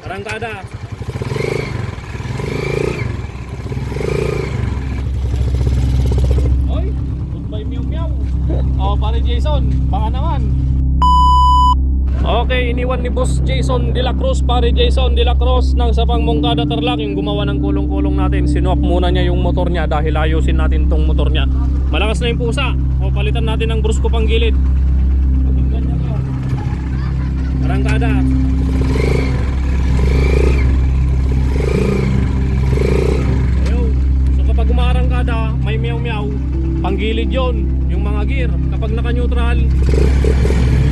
Arangkada. Oy, goodbye meow meow. Oh, pare Jason, baka naman. Okay, iniwan ni Boss Jason de la Cruz, pare Jason de la Cruz ng Sapang Moncada Tarlac, yung gumawa ng kulong-kulong natin. Sinuwap muna niya yung motor niya dahil ayusin natin tong motor niya. Malakas na yung pusa. O, palitan natin ng brusko pang gilid. Arangkada. Ayun. So kapag umarangkada, may meow meow, panggilid yon yung mga gear. Kapag naka-neutral,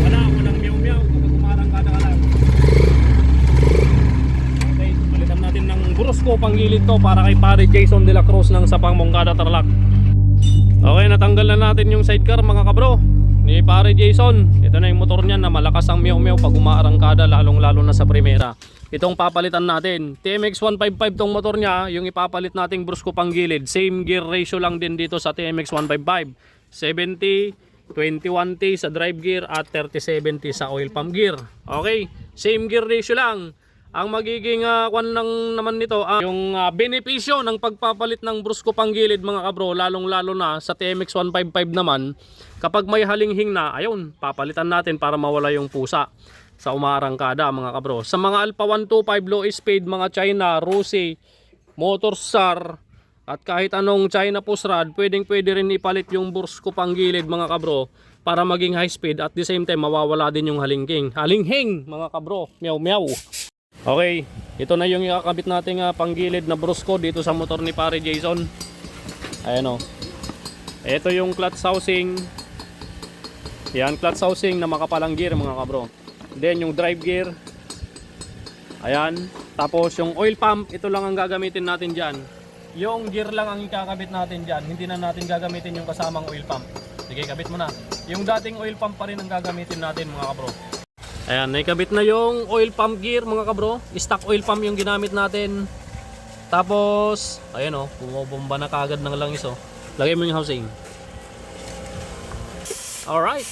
walang meow meow. Kapag umarangkada ka lang. Okay, palitan natin ng brusko panggilid to para kay pare Jason de la Cruz ng Sapang Moncada Tarlac. Okay, natanggal na natin yung sidecar mga kabro ni pare Jason. Ito na yung motor niya na malakas ang meow meow pag umaarangkada, lalong lalo na sa primera. Itong papalitan natin TMX 155 tong motor niya. Yung ipapalit nating brusko panggilid, same gear ratio lang din dito sa TMX 155. 70, 21T sa drive gear at 30-70 sa oil pump gear. Okay, same gear ratio lang. Ang magiging kwan lang naman nito yung benepisyo ng pagpapalit ng brusko panggilid mga kabro, lalong lalo na sa TMX 155 naman. Kapag may halinghing na, ayun, papalitan natin para mawala yung pusa sa umarangkada mga kabro. Sa mga Alpha 125 low speed, mga China, Rossi, Motorstar at kahit anong China push rod, pwede rin ipalit yung brusko panggilid mga kabro para maging high speed at the same time mawawala din yung halinghing mga kabro. Meow meow. Okay, ito na yung ikakabit nating panggilid na brusko dito sa motor ni pare Jason. Ayan o. Ito yung clutch housing. Yan, clutch housing na makapalang gear mga kabro. Then yung drive gear. Ayan. Tapos yung oil pump, ito lang ang gagamitin natin dyan. Yung gear lang ang ikakabit natin dyan. Hindi na natin gagamitin yung kasamang oil pump. Sige, kabit mo na. Yung dating oil pump pa rin ang gagamitin natin mga kabro. Ayan, naikabit na yung oil pump gear mga kabro. Stock oil pump yung ginamit natin. Tapos, ayan o, bumabomba na kagad ng langis o. Lagay mo yung housing. Alright.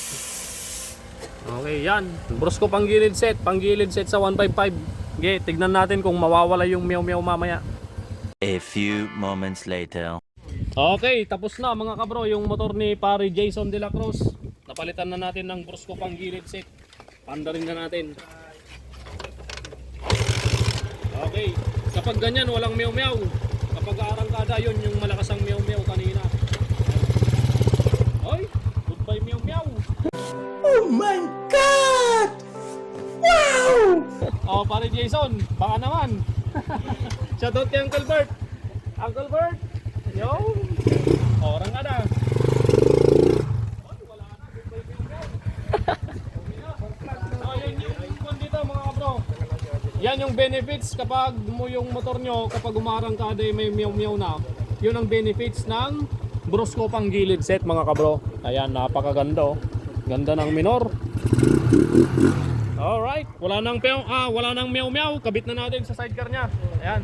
Okay, yan. Brusko panggilid set sa 155. Okay, tignan natin kung mawawala yung meow meow mamaya. A few moments later. Okay, tapos na mga kabro yung motor ni pare Jason de la Cruz. Napalitan na natin ng brusko panggilid set. Pandarin na natin. Okay. Kapag ganyan, walang meow meow. Kapag arangkada, yun yung malakas ang meow meow kanina. Oy, goodbye meow meow. Oh my God! Wow! Oh, pare Jason, baka naman. Shoutout kay Uncle Bert. Uncle Bert. Yo. Oh, arangkada. Yan yung benefits kapag mo yung motor nyo, kapag umarangkada may meow meow na. Yun ang benefits ng brusko panggilid set mga kabro. Ayan, napakaganda oh. Ganda ng minor. Alright, wala nang meow meow, kabit na natin sa sidecar nya. Ayan.